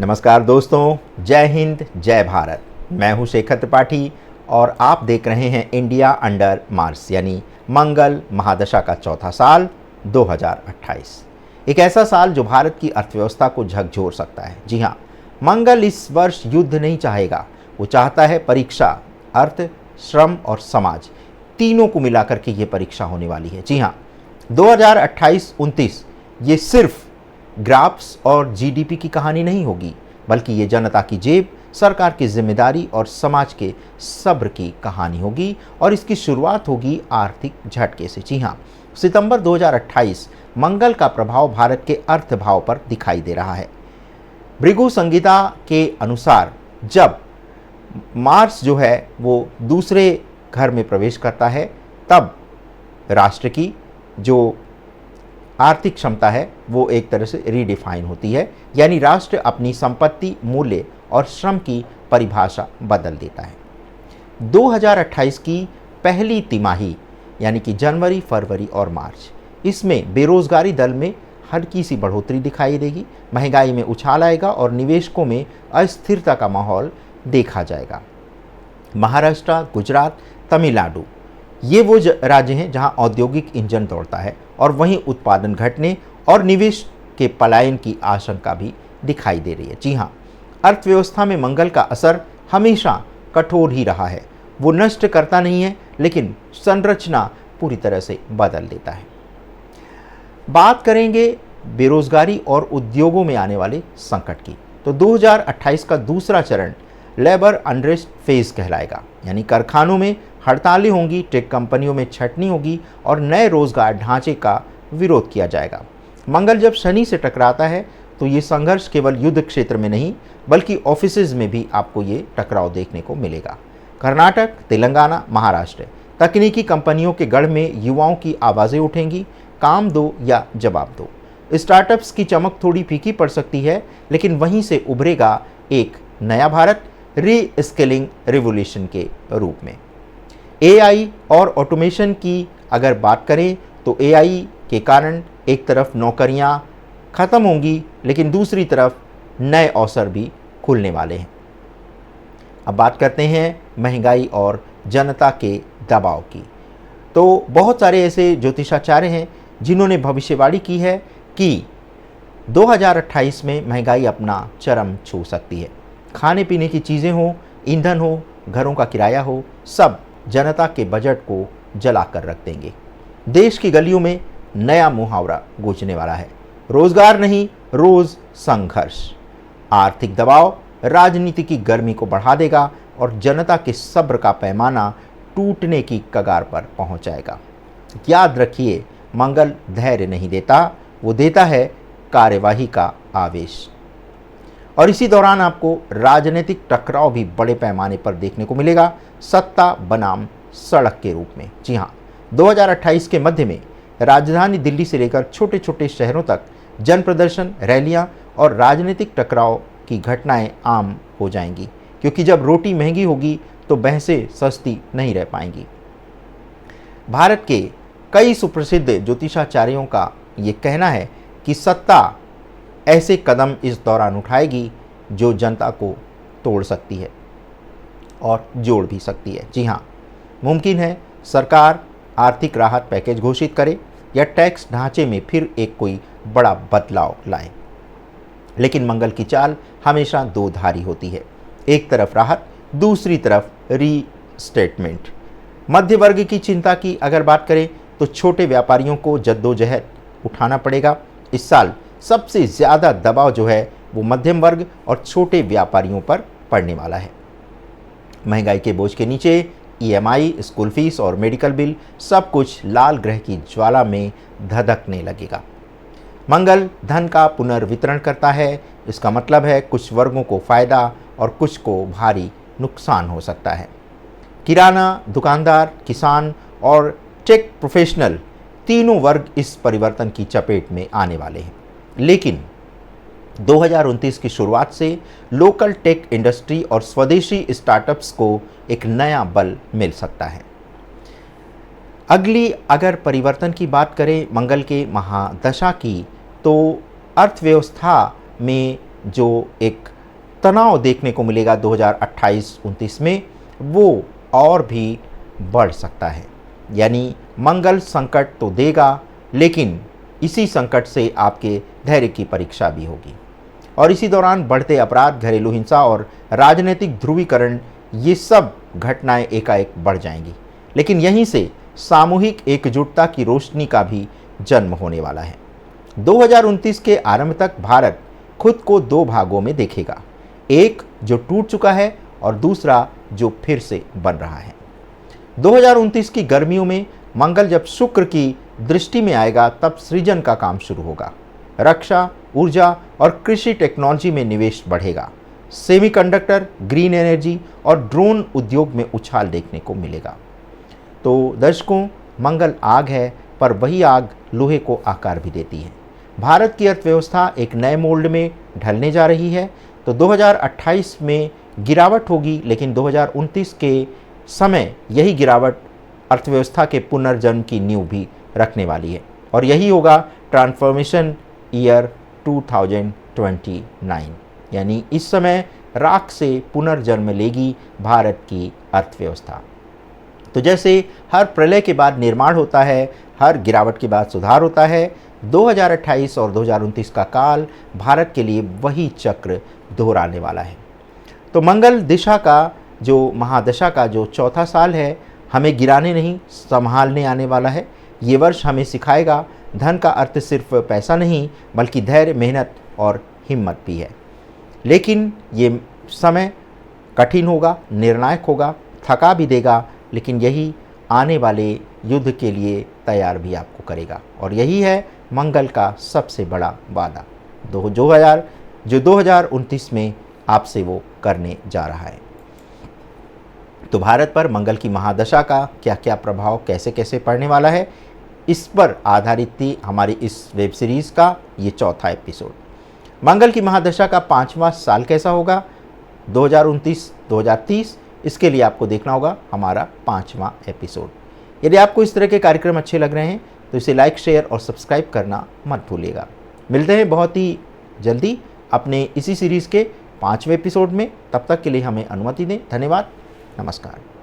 नमस्कार दोस्तों, जय हिंद जय भारत। मैं हूं शेखर त्रिपाठी और आप देख रहे हैं इंडिया अंडर मार्स यानी मंगल महादशा का चौथा साल 2028। एक ऐसा साल जो भारत की अर्थव्यवस्था को झकझोर सकता है। जी हां, मंगल इस वर्ष युद्ध नहीं चाहेगा, वो चाहता है परीक्षा। अर्थ, श्रम और समाज तीनों को मिलाकर के ये परीक्षा होने वाली है। जी हां, 2028-29 ये सिर्फ ग्राफ्स और जीडीपी की कहानी नहीं होगी, बल्कि ये जनता की जेब, सरकार की जिम्मेदारी और समाज के सब्र की कहानी होगी। और इसकी शुरुआत होगी आर्थिक झटके से। जी हाँ, सितंबर 2028 मंगल का प्रभाव भारत के अर्थभाव पर दिखाई दे रहा है। भृगु संहिता के अनुसार जब मार्स जो है वो दूसरे घर में प्रवेश करता है, तब राष्ट्र की जो आर्थिक क्षमता है वो एक तरह से रीडिफाइन होती है, यानी राष्ट्र अपनी संपत्ति, मूल्य और श्रम की परिभाषा बदल देता है। 2028 की पहली तिमाही यानी कि जनवरी, फरवरी और मार्च, इसमें बेरोजगारी दर में हल्की सी बढ़ोतरी दिखाई देगी, महंगाई में उछाल आएगा और निवेशकों में अस्थिरता का माहौल देखा जाएगा। महाराष्ट्र, गुजरात, तमिलनाडु ये वो राज्य हैं जहां औद्योगिक इंजन दौड़ता है और वहीं उत्पादन घटने और निवेश के पलायन की आशंका भी दिखाई दे रही है। जी हां, अर्थव्यवस्था में मंगल का असर हमेशा कठोर ही रहा है। वो नष्ट करता नहीं है, लेकिन संरचना पूरी तरह से बदल देता है। बात करेंगे बेरोजगारी और उद्योगों में आने वाले संकट की, तो 2028 का दूसरा चरण लेबर अनरेस्ट फेज कहलाएगा, यानी कारखानों में हड़तालें होंगी, टेक कंपनियों में छटनी होगी और नए रोजगार ढांचे का विरोध किया जाएगा। मंगल जब शनि से टकराता है तो ये संघर्ष केवल युद्ध क्षेत्र में नहीं, बल्कि ऑफिसेज में भी आपको ये टकराव देखने को मिलेगा। कर्नाटक, तेलंगाना, महाराष्ट्र तकनीकी कंपनियों के गढ़ में युवाओं की आवाज़ें उठेंगी, काम दो या जवाब दो। स्टार्टअप्स की चमक थोड़ी फीकी पड़ सकती है, लेकिन वहीं से उभरेगा एक नया भारत री स्किलिंग रिवोल्यूशन के रूप में। एआई और ऑटोमेशन की अगर बात करें तो एआई के कारण एक तरफ नौकरियां खत्म होंगी, लेकिन दूसरी तरफ नए अवसर भी खुलने वाले हैं। अब बात करते हैं महंगाई और जनता के दबाव की। तो बहुत सारे ऐसे ज्योतिषाचार्य हैं जिन्होंने भविष्यवाणी की है कि 2028 में महंगाई अपना चरम छू सकती है। खाने पीने की चीज़ें हो, ईंधन हो, घरों का किराया हो, सब जनता के बजट को जला कर रख देंगे। देश की गलियों में नया मुहावरा गूंजने वाला है, रोजगार नहीं, रोज संघर्ष। आर्थिक दबाव राजनीति की गर्मी को बढ़ा देगा और जनता के सब्र का पैमाना टूटने की कगार पर पहुंच जाएगा। याद रखिए, मंगल धैर्य नहीं देता, वो देता है कार्यवाही का आवेश। और इसी दौरान आपको राजनीतिक टकराव भी बड़े पैमाने पर देखने को मिलेगा, सत्ता बनाम सड़क के रूप में। जी हाँ, 2028 के मध्य में राजधानी दिल्ली से लेकर छोटे छोटे शहरों तक जन प्रदर्शन, रैलियां और राजनीतिक टकराव की घटनाएं आम हो जाएंगी, क्योंकि जब रोटी महंगी होगी तो बहसें सस्ती नहीं रह पाएंगी। भारत के कई सुप्रसिद्ध ज्योतिषाचार्यों का ये कहना है कि सत्ता ऐसे कदम इस दौरान उठाएगी जो जनता को तोड़ सकती है और जोड़ भी सकती है। जी हाँ, मुमकिन है सरकार आर्थिक राहत पैकेज घोषित करे या टैक्स ढांचे में फिर एक कोई बड़ा बदलाव लाए, लेकिन मंगल की चाल हमेशा दो धारी होती है। एक तरफ राहत, दूसरी तरफ रीस्टेटमेंट। मध्य वर्ग की चिंता की अगर बात करें तो छोटे व्यापारियों को जद्दोजहद उठाना पड़ेगा। इस साल सबसे ज़्यादा दबाव जो है वो मध्यम वर्ग और छोटे व्यापारियों पर पड़ने वाला है। महंगाई के बोझ के नीचे ईएमआई, स्कूल फीस और मेडिकल बिल, सब कुछ लाल ग्रह की ज्वाला में धधकने लगेगा। मंगल धन का पुनर्वितरण करता है, इसका मतलब है कुछ वर्गों को फायदा और कुछ को भारी नुकसान हो सकता है। किराना दुकानदार, किसान और टेक प्रोफेशनल तीनों वर्ग इस परिवर्तन की चपेट में आने वाले हैं। लेकिन 2029 की शुरुआत से लोकल टेक इंडस्ट्री और स्वदेशी स्टार्टअप्स को एक नया बल मिल सकता है। अगली अगर परिवर्तन की बात करें मंगल के महादशा की, तो अर्थव्यवस्था में जो एक तनाव देखने को मिलेगा 2028-29 में, वो और भी बढ़ सकता है। यानी मंगल संकट तो देगा, लेकिन इसी संकट से आपके धैर्य की परीक्षा भी होगी। और इसी दौरान बढ़ते अपराध, घरेलू हिंसा और राजनीतिक ध्रुवीकरण, ये सब घटनाएं एकाएक बढ़ जाएंगी। लेकिन यहीं से सामूहिक एकजुटता की रोशनी का भी जन्म होने वाला है। 2029 के आरंभ तक भारत खुद को दो भागों में देखेगा, एक जो टूट चुका है और दूसरा जो फिर से बन रहा है। 2029 की गर्मियों में मंगल जब शुक्र की दृष्टि में आएगा, तब सृजन का काम शुरू होगा। रक्षा, ऊर्जा और कृषि टेक्नोलॉजी में निवेश बढ़ेगा। सेमीकंडक्टर, ग्रीन एनर्जी और ड्रोन उद्योग में उछाल देखने को मिलेगा। तो दर्शकों, मंगल आग है, पर वही आग लोहे को आकार भी देती है। भारत की अर्थव्यवस्था एक नए मोल्ड में ढलने जा रही है। तो 2028 में गिरावट होगी, लेकिन 2029 के समय यही गिरावट अर्थव्यवस्था के पुनर्जन्म की नींव भी रखने वाली है। और यही होगा ट्रांसफॉर्मेशन ईयर 2029, यानी इस समय राख से पुनर्जन्म लेगी भारत की अर्थव्यवस्था। तो जैसे हर प्रलय के बाद निर्माण होता है, हर गिरावट के बाद सुधार होता है, 2028 और 2029 का काल भारत के लिए वही चक्र दोहराने वाला है। तो मंगल दिशा का जो महादशा का जो चौथा साल है, हमें गिराने नहीं, संभालने आने वाला है। ये वर्ष हमें सिखाएगा धन का अर्थ सिर्फ पैसा नहीं, बल्कि धैर्य, मेहनत और हिम्मत भी है। लेकिन ये समय कठिन होगा, निर्णायक होगा, थका भी देगा, लेकिन यही आने वाले युद्ध के लिए तैयार भी आपको करेगा। और यही है मंगल का सबसे बड़ा वादा, जो 2029 में आपसे वो करने जा रहा है। तो भारत पर मंगल की महादशा का क्या क्या प्रभाव कैसे कैसे पड़ने वाला है, इस पर आधारित थी हमारी इस वेब सीरीज़ का ये चौथा एपिसोड। मंगल की महादशा का 5वां साल कैसा होगा 2029-2030, इसके लिए आपको देखना होगा हमारा 5वां एपिसोड। यदि आपको इस तरह के कार्यक्रम अच्छे लग रहे हैं तो इसे लाइक, शेयर और सब्सक्राइब करना मत भूलिएगा। मिलते हैं बहुत ही जल्दी अपने इसी सीरीज़ के 5वें एपिसोड में। तब तक के लिए हमें अनुमति दें। धन्यवाद। नमस्कार।